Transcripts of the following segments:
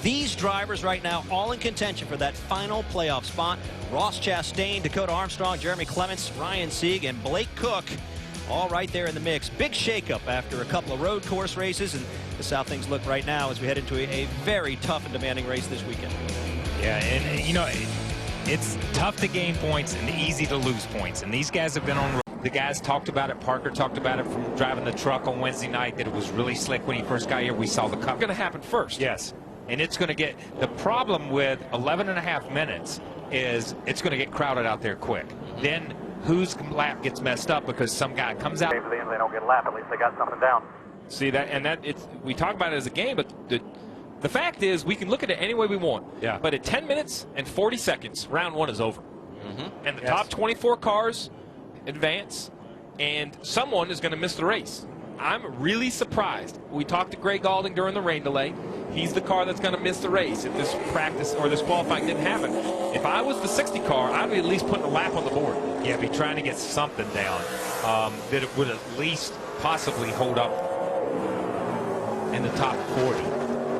These drivers right now all in contention for that final playoff spot. Ross Chastain, Dakota Armstrong, Jeremy Clements, Ryan Sieg, and Blake Cook all right there in the mix. Big shakeup after a couple of road course races, and this is how things look right now as we head into a very tough and demanding race this weekend. Yeah, and you know, it's tough to gain points and easy to lose points, and these guys have been on. The guys talked about it. Parker talked about it from driving the truck on Wednesday night, that it was really slick when he first got here. We saw the cup. It's going to happen first. Yes, and it's going to get, the problem with 11.5 minutes is it's going to get crowded out there quick. Then whose lap gets messed up because some guy comes out. If they don't get a lap, at least they got something down. See that, and that it's, we talk about it as a game, but the fact is we can look at it any way we want. Yeah. But at 10 minutes and 40 seconds, round one is over. And the top 24 cars advance, and someone is going to miss the race. I'm really surprised. We talked to Greg Galding during the rain delay. He's the car that's going to miss the race if this practice or this qualifying didn't happen. If I was the 60 car, I'd be at least putting a lap on the board. Yeah, be trying to get something down that it would at least possibly hold up in the top 40.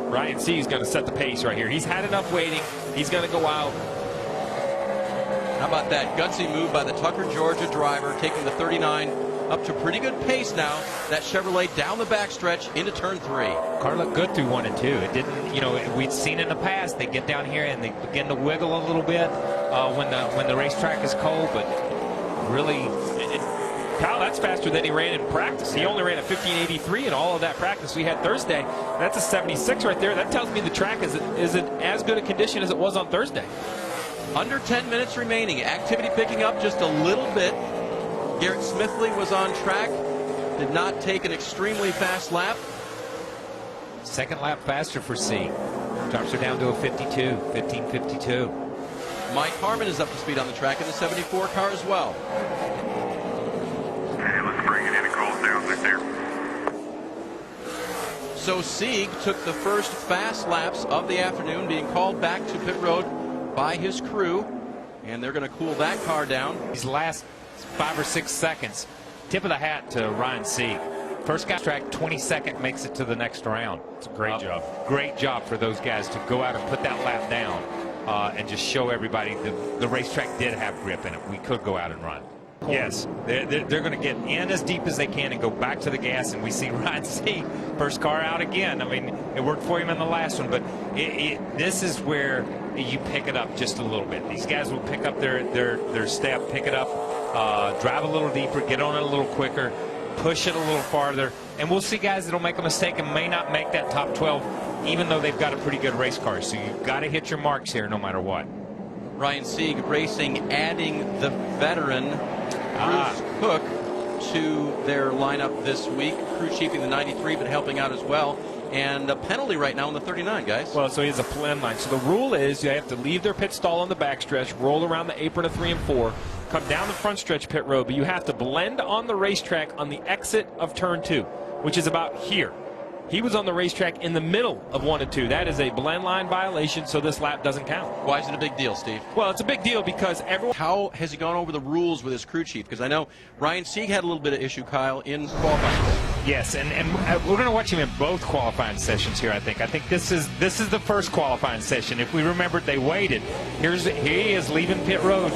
Ryan Sieg is going to set the pace right here. He's had enough waiting. He's going to go out. How about that gutsy move by the Tucker, Georgia driver, taking the 39 up to pretty good pace now. That Chevrolet down the backstretch into turn 3. Car looked good through 1 and 2. It didn't, you know, we'd seen in the past, they get down here and they begin to wiggle a little bit when the racetrack is cold, but really. Kyle, that's faster than he ran in practice. He only ran a 15.83 in all of that practice we had Thursday. That's a 76 right there. That tells me the track isn't as good a condition as it was on Thursday. Under 10 minutes remaining. Activity picking up just a little bit. Garrett Smithley was on track. Did not take an extremely fast lap. Second lap faster for Sieg. Drops her down to a 15.52. Mike Harmon is up to speed on the track in the 74 car as well. And let's bring it in and cool down right there. So Sieg took the first fast laps of the afternoon, being called back to pit road by his crew, and they're going to cool that car down. These last 5 or 6 seconds, tip of the hat to Ryan Sieg. First guy track, 22nd, makes it to the next round. It's a great job. Great job for those guys to go out and put that lap down and just show everybody the racetrack did have grip in it. We could go out and run. Yes, they're going to get in as deep as they can and go back to the gas, and we see Ryan Sieg, first car out again. I mean, it worked for him in the last one, but this is where you pick it up just a little bit. These guys will pick up their step, pick it up, drive a little deeper, get on it a little quicker, push it a little farther, and we'll see guys that'll make a mistake and may not make that top 12, even though they've got a pretty good race car. So you've got to hit your marks here no matter what. Ryan Sieg Racing adding the veteran Bruce Cook to their lineup this week. Crew chiefing the 93, but helping out as well. And a penalty right now on the 39, guys. Well, so he has a plan line. So the rule is you have to leave their pit stall on the backstretch, roll around the apron of 3 and 4, come down the front stretch pit road, but you have to blend on the racetrack on the exit of turn 2, which is about here. He was on the racetrack in the middle of 1 and 2. That is a blend line violation, so this lap doesn't count. Why is it a big deal, Steve? Well, it's a big deal because everyone... How has he gone over the rules with his crew chief? Because I know Ryan Sieg had a little bit of issue, Kyle, in qualifying. Yes, and we're going to watch him in both qualifying sessions here, I think. I think this is the first qualifying session. If we remembered, they waited. Here he is leaving pit road.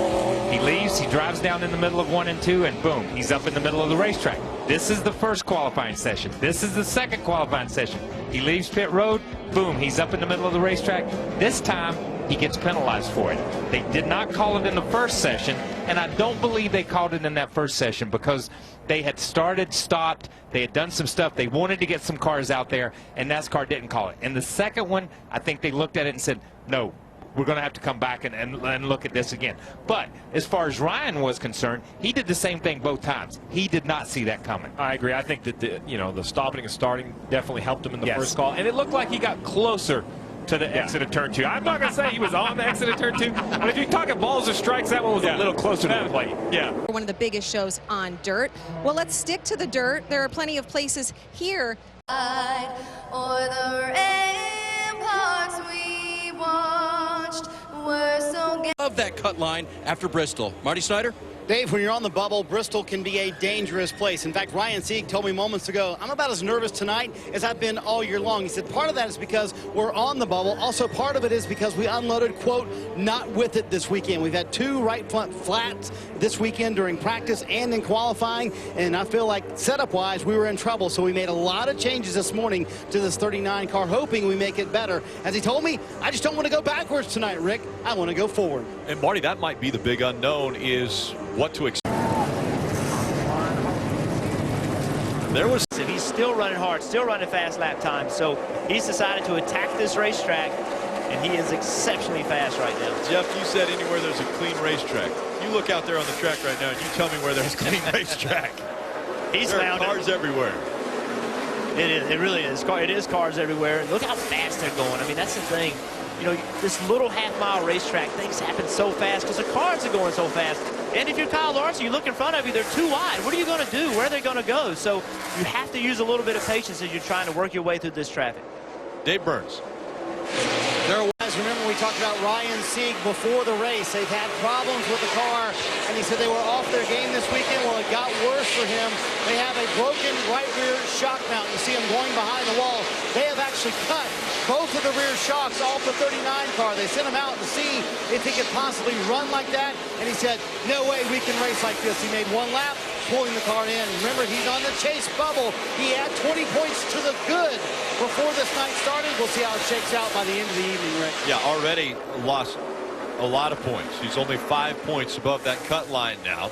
He leaves, he drives down in the middle of 1 and 2, and boom, he's up in the middle of the racetrack. This is the first qualifying session. This is the second qualifying session. He leaves pit road, boom, he's up in the middle of the racetrack. This time, he gets penalized for it. They did not call it in the first session, and I don't believe they called it in that first session because they had started, stopped, they had done some stuff, they wanted to get some cars out there, and NASCAR didn't call it. And the second one, I think they looked at it and said, no, we're going to have to come back and look at this again. But as far as Ryan was concerned, he did the same thing both times. He did not see that coming. I agree. I think that the stopping and starting definitely helped him in the first call, and it looked like he got closer to the exit of turn 2. I'm not going to say he was on the exit of turn 2, but if you're talking balls or strikes, that one was a little closer to the plate. Yeah. One of the biggest shows on dirt. Well, let's stick to the dirt. There are plenty of places here. Or the ramparts we watched were so Of that cut line after Bristol. Marty Snyder? Dave, when you're on the bubble, Bristol can be a dangerous place. In fact, Ryan Sieg told me moments ago, I'm about as nervous tonight as I've been all year long. He said part of that is because we're on the bubble. Also, part of it is because we unloaded, quote, not with it this weekend. We've had 2 right front flats this weekend during practice and in qualifying, and I feel like setup-wise, we were in trouble. So we made a lot of changes this morning to this 39 car, hoping we make it better. As he told me, I just don't want to go backwards tonight, Rick. I want to go forward. And Marty, that might be the big unknown, is what to expect. And he's still running hard, still running fast lap time. So he's decided to attack this racetrack, and he is exceptionally fast right now. Jeff, you said anywhere there's a clean racetrack. You look out there on the track right now and you tell me where there's a clean racetrack. There are cars everywhere. It is. It really is. It is cars everywhere. Look how fast they're going. I mean, that's the thing. You know, this little half-mile racetrack, things happen so fast because the cars are going so fast. And if you're Kyle Larson, you look in front of you, they're too wide. What are you going to do? Where are they going to go? So you have to use a little bit of patience as you're trying to work your way through this traffic. Dave Burns. Remember, we talked about Ryan Sieg before the race. They've had problems with the car, and he said they were off their game this weekend. Well, it got worse for him. They have a broken right rear shock mount. You see him going behind the wall. They have actually cut both of the rear shocks off the 39 car. They sent him out to see if he could possibly run like that, and he said, no way we can race like this. He made 1 lap, pulling the car in. Remember, he's on the chase bubble. He had 20 points to the good before this night started. We'll see how it shakes out by the end of the evening, Rick. Yeah, already lost a lot of points. He's only 5 points above that cut line now.